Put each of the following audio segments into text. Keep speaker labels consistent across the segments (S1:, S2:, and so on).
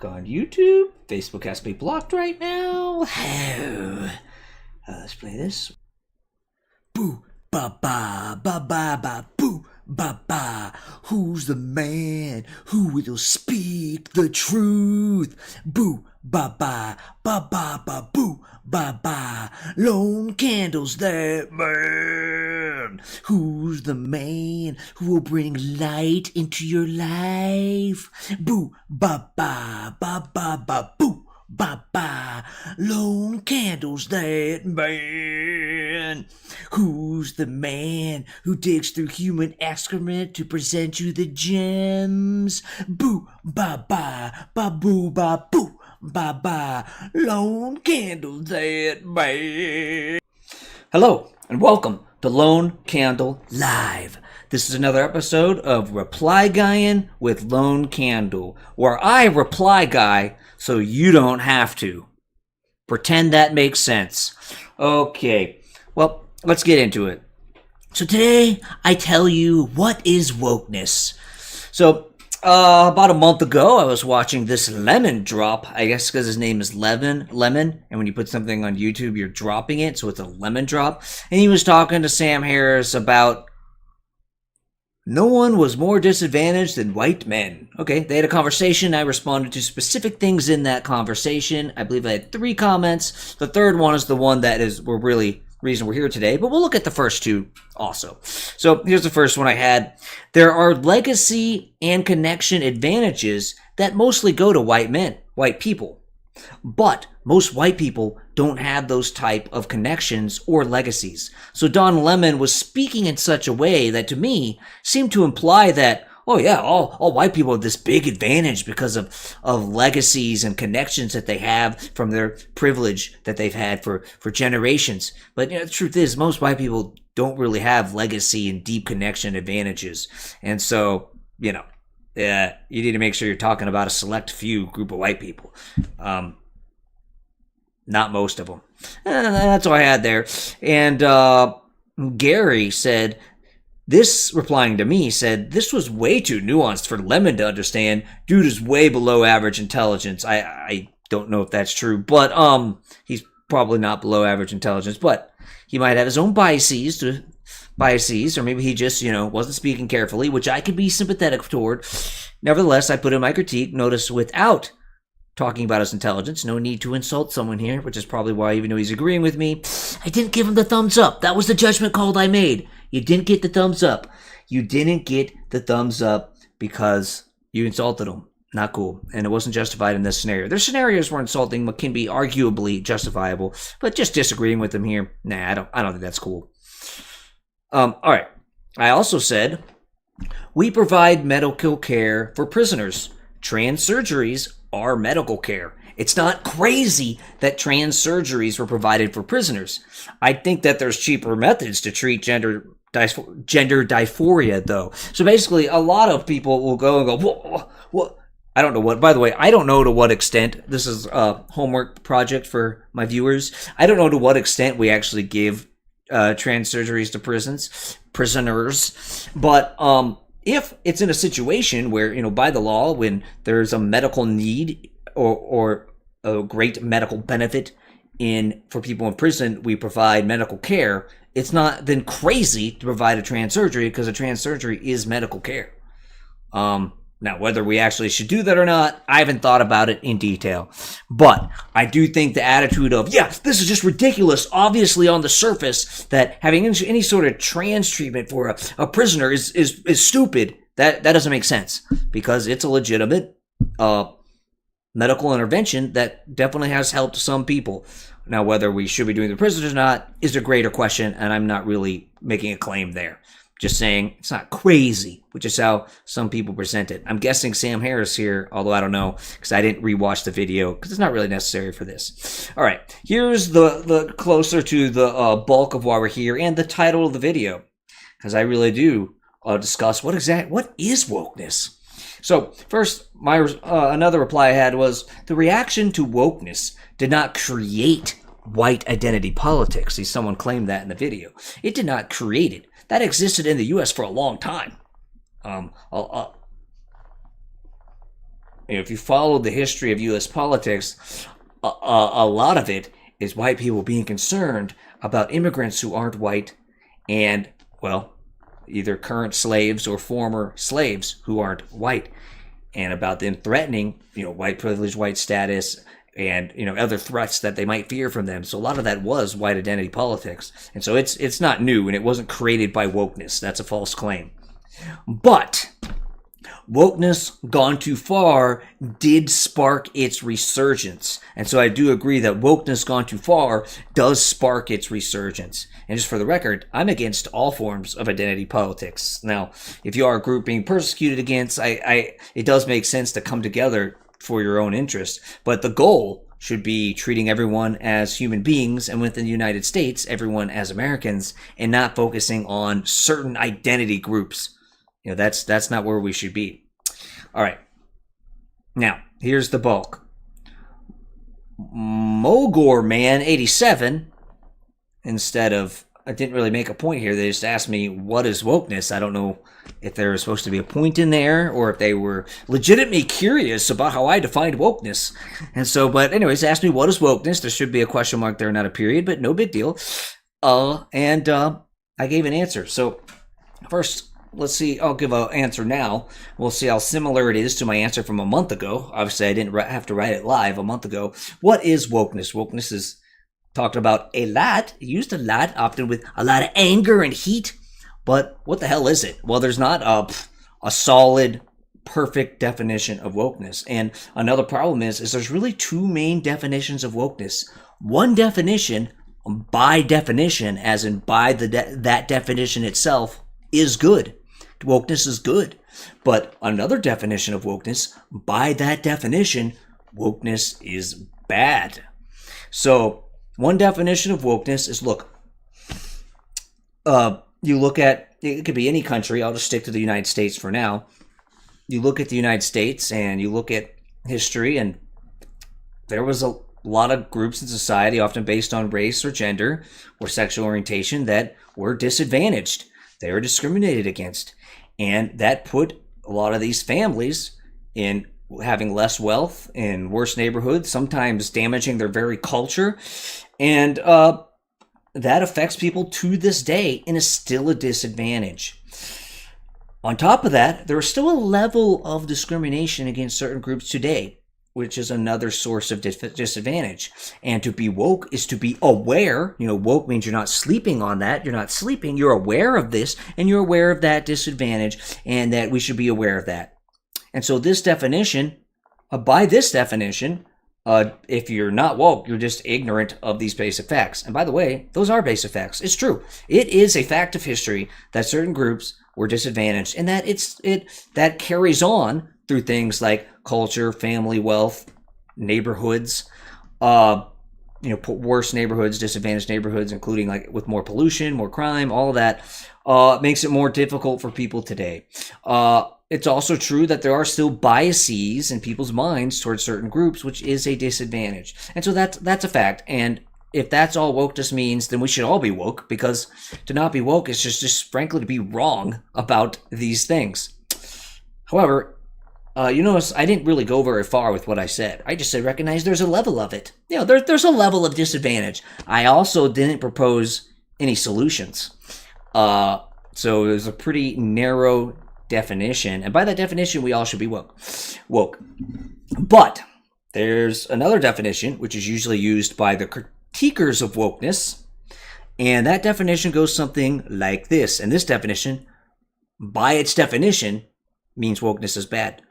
S1: on YouTube. Facebook has to be blocked right now. Let's play this. Boo, ba ba, ba ba ba, boo, ba ba. Who's the man who will speak the truth? Boo, ba ba, ba ba ba, boo, ba ba. Lone candles, that man. Who's the man who will bring light into your life? Boo, ba ba, ba ba ba, boo, ba ba. Lone candles, that man. Who's the man who digs through human excrement to present you the gems? Boo, ba ba, ba boo, ba boo, ba ba. Lone Candle, that man. Hello, and welcome to Lone Candle Live. This is another episode of ReplyGuying with Lone Candle, where I reply guy so you don't have to. Pretend that makes sense. Okay, well, let's get into it. So today, I tell you what is wokeness. So, about a month ago, I was watching this Lemon drop, I guess because his name is Lemon, and when you put something on YouTube, you're dropping it, so it's a Lemon drop. And he was talking to Sam Harris about no one was more disadvantaged than white men. Okay, they had a conversation. I responded to specific things in that conversation. I believe I had 3 comments. The third one is the one that we're really reason we're here today, but we'll look at the first 2 also. So here's the first one I had. There are legacy and connection advantages that mostly go to white men, white people. But most white people don't have those type of connections or legacies. So Don Lemon was speaking in such a way that to me seemed to imply that, oh yeah, all white people have this big advantage because of legacies and connections that they have from their privilege that they've had for generations. But the truth is, most white people don't really have legacy and deep connection advantages. And so, you need to make sure you're talking about a select few group of white people. Not most of them. And that's all I had there. And Gary said, replying to me, said, this was way too nuanced for Lemon to understand. Dude is way below average intelligence. I don't know if that's true, but he's probably not below average intelligence, but he might have his own biases, or maybe he just, wasn't speaking carefully, which I could be sympathetic toward. Nevertheless, I put in my critique, notice without talking about his intelligence. No need to insult someone here, which is probably why, even though he's agreeing with me, I didn't give him the thumbs up. That was the judgment call I made. You didn't get the thumbs up. You didn't get the thumbs up because you insulted him. Not cool. And it wasn't justified in this scenario. There's scenarios where insulting can be arguably justifiable, but just disagreeing with him here, nah, I don't think that's cool. All right. I also said, we provide medical care for prisoners. Trans surgeries are medical care. It's not crazy that trans surgeries were provided for prisoners. I think that there's cheaper methods to treat gender dysphoria, though. So basically, a lot of people will go and go, what? I don't know what, by the way, I don't know to what extent, this is a homework project for my viewers. I don't know to what extent we actually give trans surgeries to prisoners. But if it's in a situation where, by the law, when there's a medical need or a great medical benefit for people in prison, we provide medical care. It's not then crazy to provide a trans surgery because a trans surgery is medical care. Now, whether we actually should do that or not, I haven't thought about it in detail. But I do think the attitude of, this is just ridiculous, obviously on the surface, that having any sort of trans treatment for a prisoner is stupid. That doesn't make sense because it's a legitimate medical intervention that definitely has helped some people. Now, whether we should be doing the prisoners or not is a greater question, and I'm not really making a claim there. Just saying it's not crazy, which is how some people present it. I'm guessing Sam Harris here, although I don't know because I didn't rewatch the video because it's not really necessary for this. All right, here's the closer to the bulk of why we're here and the title of the video, because I really do discuss what is wokeness. So first, another reply I had was the reaction to wokeness did not create white identity politics. See, someone claimed that in the video. It did not create it. That existed in the U.S. for a long time. if you follow the history of U.S. politics, a lot of it is white people being concerned about immigrants who aren't white and, well, either current slaves or former slaves who aren't white, and about them threatening, white privilege, white status, and other threats that they might fear from them. So a lot of that was white identity politics, and so it's not new, and it wasn't created by wokeness. That's a false claim. But wokeness gone too far did spark its resurgence. And so I do agree that wokeness gone too far does spark its resurgence. And just for the record, I'm against all forms of identity politics. Now, if you are a group being persecuted against, it does make sense to come together for your own interest. But the goal should be treating everyone as human beings, and within the United States, everyone as Americans, and not focusing on certain identity groups. That's not where we should be. All right. Now, here's the bulk. Mogor Man 87, instead of, I didn't really make a point here. They just asked me, what is wokeness? I don't know if there was supposed to be a point in there, or if they were legitimately curious about how I defined wokeness. And so, but anyways, asked me, what is wokeness? There should be a question mark there, not a period, but no big deal. And I gave an answer. So first, let's see. I'll give an answer now. We'll see how similar it is to my answer from a month ago. Obviously, I didn't have to write it live a month ago. What is wokeness? Wokeness is talked about a lot, used a lot, often with a lot of anger and heat. But what the hell is it? Well, there's not a solid, perfect definition of wokeness. And another problem is there's really two main definitions of wokeness. One definition, by definition, as in by that definition itself, is good. Wokeness is good. But another definition of wokeness, by that definition, wokeness is bad. So one definition of wokeness is, you look at, it could be any country, I'll just stick to the United States for now. You look at the United States and you look at history, and there was a lot of groups in society, often based on race or gender or sexual orientation, that were disadvantaged. They were discriminated against. And that put a lot of these families in having less wealth, in worse neighborhoods, sometimes damaging their very culture. And that affects people to this day and is still a disadvantage. On top of that, there is still a level of discrimination against certain groups today, which is another source of disadvantage. And to be woke is to be aware. Woke means you're not sleeping on that. You're not sleeping. You're aware of this, and you're aware of that disadvantage, and that we should be aware of that. And so this definition, by this definition, if you're not woke, you're just ignorant of these basic facts. And by the way, those are basic facts. It's true. It is a fact of history that certain groups were disadvantaged, and that that carries on through things like culture, family, wealth, neighborhoods, worse neighborhoods, disadvantaged neighborhoods, including like with more pollution, more crime, all of that makes it more difficult for people today. It's also true that there are still biases in people's minds towards certain groups, which is a disadvantage. And so that's a fact. And if that's all wokeness means, then we should all be woke, because to not be woke is just frankly to be wrong about these things. However, you notice I didn't really go very far with what I said. I just said recognize there's a level of it. There's a level of disadvantage. I also didn't propose any solutions. So there's a pretty narrow definition. And by that definition, we all should be woke. But there's another definition, which is usually used by the critiquers of wokeness. And that definition goes something like this. And this definition, by its definition, means wokeness is bad.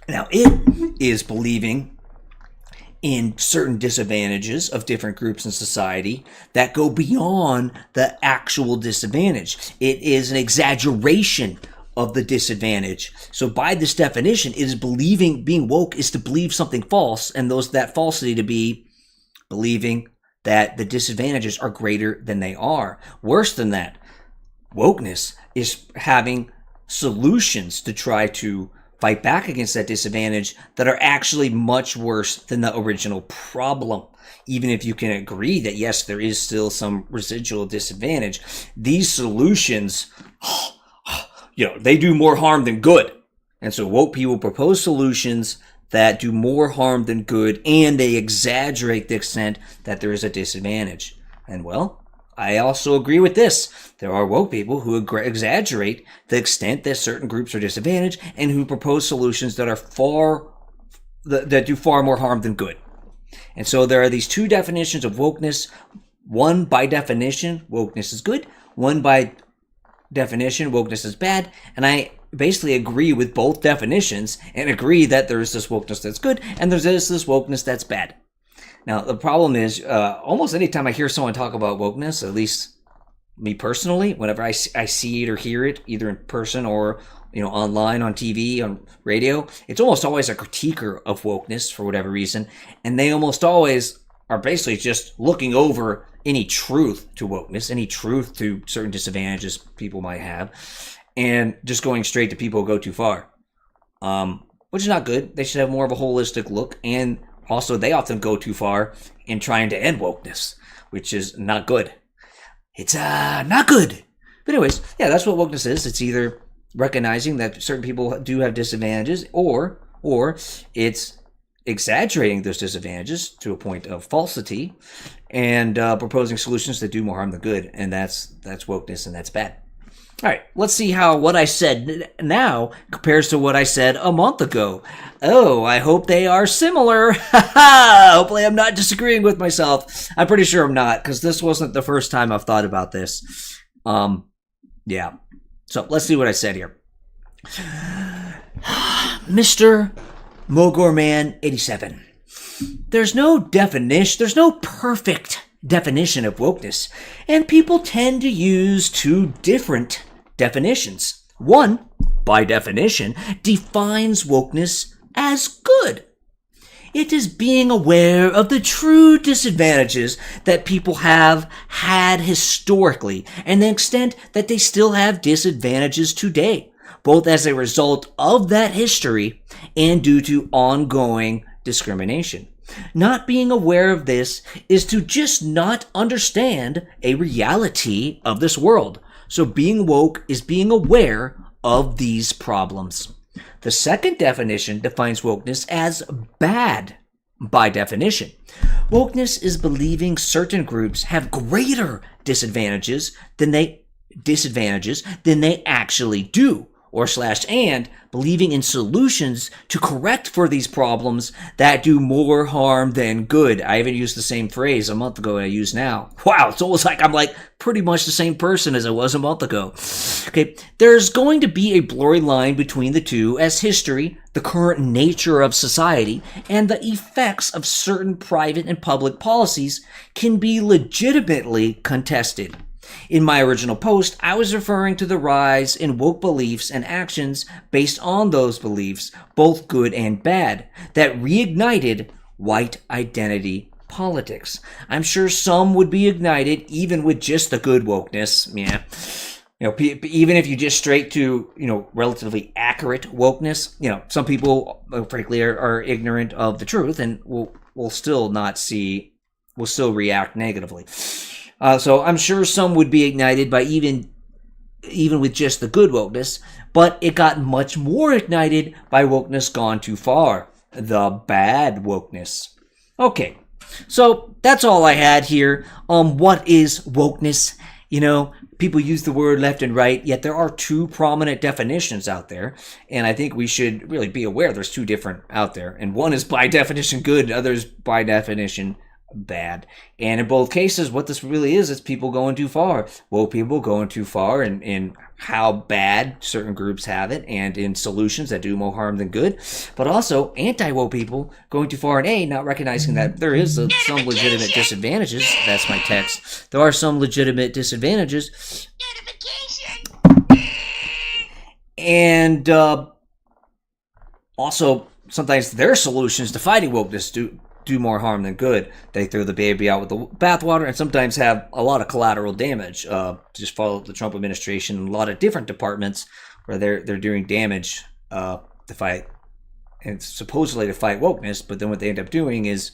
S1: Now, it is believing in certain disadvantages of different groups in society that go beyond the actual disadvantage. It is an exaggeration of the disadvantage. So by this definition, it is being woke is to believe something false, and that falsity to be believing that the disadvantages are greater than they are. Worse than that, wokeness is having solutions to try to fight back against that disadvantage that are actually much worse than the original problem. Even if you can agree that, yes, there is still some residual disadvantage, these solutions they do more harm than good. And so woke people propose solutions that do more harm than good, and they exaggerate the extent that there is a disadvantage. And well, I also agree with this. There are woke people who exaggerate the extent that certain groups are disadvantaged and who propose solutions that are that do far more harm than good. And so there are these two definitions of wokeness. One, by definition, wokeness is good. One, by definition, wokeness is bad. And I basically agree with both definitions and agree that there's this wokeness that's good and there's this wokeness that's bad. Now, the problem is, almost anytime I hear someone talk about wokeness, at least me personally, whenever I see it or hear it, either in person or online, on TV, on radio, it's almost always a critiquer of wokeness for whatever reason, and they almost always are basically just looking over any truth to wokeness, any truth to certain disadvantages people might have, and just going straight to people who go too far, which is not good. They should have more of a holistic look, and also they often go too far in trying to end wokeness, which is not good. It's not good. But anyways, yeah, that's what wokeness is. It's either recognizing that certain people do have disadvantages, or it's exaggerating those disadvantages to a point of falsity and proposing solutions that do more harm than good, and that's wokeness, and that's bad. All right, let's see how what I said now compares to what I said a month ago. Oh, I hope they are similar. Hopefully I'm not disagreeing with myself. I'm pretty sure I'm not, because this wasn't the first time I've thought about this. Yeah. So let's see what I said here. Mr. Mogorman 87. There's no perfect definition of wokeness, and people tend to use two different definitions. One, by definition, defines wokeness as good. It is being aware of the true disadvantages that people have had historically and the extent that they still have disadvantages today, both as a result of that history and due to ongoing discrimination. Not being aware of this is to just not understand a reality of this world. So being woke is being aware of these problems. The second definition defines wokeness as bad by definition. Wokeness is believing certain groups have greater disadvantages than they actually do, and believing in solutions to correct for these problems that do more harm than good. I even used the same phrase a month ago I use now. Wow, it's almost like I'm pretty much the same person as I was a month ago. Okay, there's going to be a blurry line between the two as history, the current nature of society, and the effects of certain private and public policies can be legitimately contested. In my original post, I was referring to the rise in woke beliefs and actions based on those beliefs, both good and bad, that reignited white identity politics. I'm sure some would be ignited even with just the good wokeness. Yeah. Even if you just straight to, relatively accurate wokeness, some people, frankly, are ignorant of the truth and will still react negatively. So I'm sure some would be ignited by even with just the good wokeness, but it got much more ignited by wokeness gone too far, the bad wokeness. Okay, so that's all I had here. What is wokeness? People use the word left and right, yet there are two prominent definitions out there, and I think we should really be aware there's two different out there, and one is by definition good, the other is by definition bad. And in both cases, what this really is, it's people going too far. Woke people going too far in how bad certain groups have it and in solutions that do more harm than good. But also anti-woke people going too far in not recognizing that there is some legitimate disadvantages. That's my text. There are some legitimate disadvantages. And also, sometimes their solutions to fighting wokeness do more harm than good. They throw the baby out with the bathwater and sometimes have a lot of collateral damage. Just follow the Trump administration in a lot of different departments where they're doing damage to fight, and supposedly to fight wokeness, but then what they end up doing is,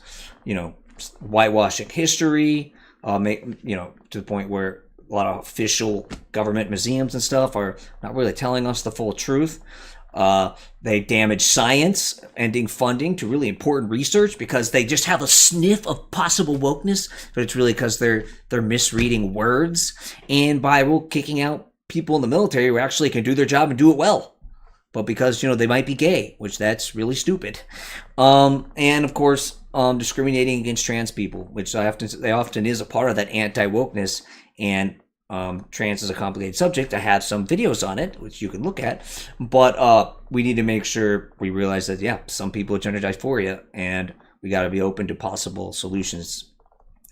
S1: whitewashing history, to the point where lot of official government museums and stuff are not really telling us the full truth. They damage science, ending funding to really important research because they just have a sniff of possible wokeness, but it's really because they're misreading words, and by kicking out people in the military who actually can do their job and do it well, but because they might be gay, which that's really stupid. And of course, discriminating against trans people, which they often is a part of that anti-wokeness. And trans is a complicated subject. I have some videos on it, which you can look at. But we need to make sure we realize that, some people have gender dysphoria, and we got to be open to possible solutions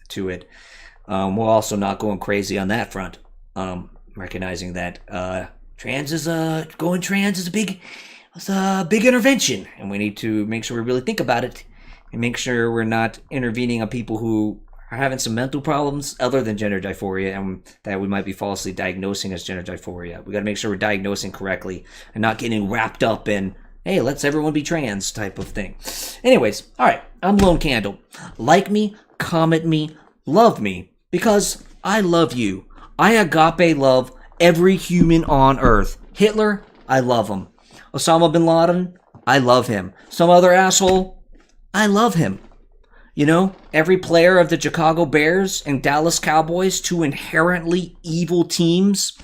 S1: to it. We're also not going crazy on that front, recognizing that going trans is a big intervention, and we need to make sure we really think about it and make sure we're not intervening on people who are having some mental problems other than gender dysphoria, and that we might be falsely diagnosing as gender dysphoria. We got to make sure we're diagnosing correctly and not getting wrapped up in, hey, let's everyone be trans type of thing. Anyways, all right, I'm Lone Candle. Like me, comment me, love me, because I love you. I agape love every human on earth. Hitler, I love him. Osama bin Laden, I love him. Some other asshole, I love him. Every player of the Chicago Bears and Dallas Cowboys, two inherently evil teams,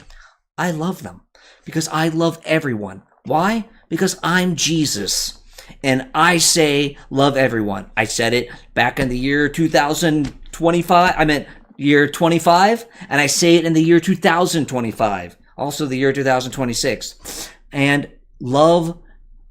S1: I love them because I love everyone. Why? Because I'm Jesus. And I say love everyone. I said it back in the year 2025. I meant year 25. And I say it in the year 2025. Also the year 2026. And love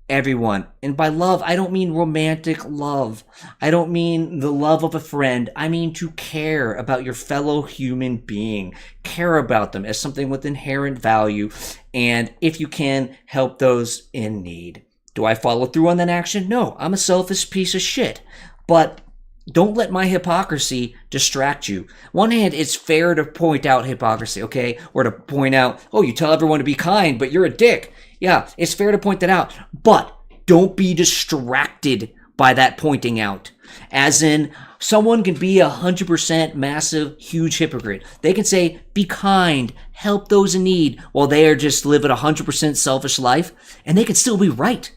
S1: everyone. And by love, I don't mean romantic love. I don't mean the love of a friend. I mean to care about your fellow human being. Care about them as something with inherent value. And if you can, help those in need. Do I follow through on that action? No, I'm a selfish piece of shit. But don't let my hypocrisy distract you. One hand, it's fair to point out hypocrisy, okay? Or to point out, oh, you tell everyone to be kind, but you're a dick. Yeah, it's fair to point that out. But don't be distracted by that pointing out. As in, someone can be 100% massive, huge hypocrite. They can say, be kind, help those in need, while they are just living a 100% selfish life, and they can still be right.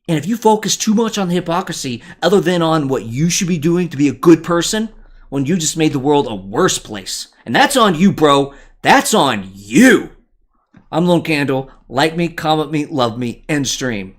S1: And if you focus too much on the hypocrisy, other than on what you should be doing to be a good person, well, you just made the world a worse place. And that's on you, bro. That's on you. I'm Lone Candle. Like me, comment me, love me, end stream.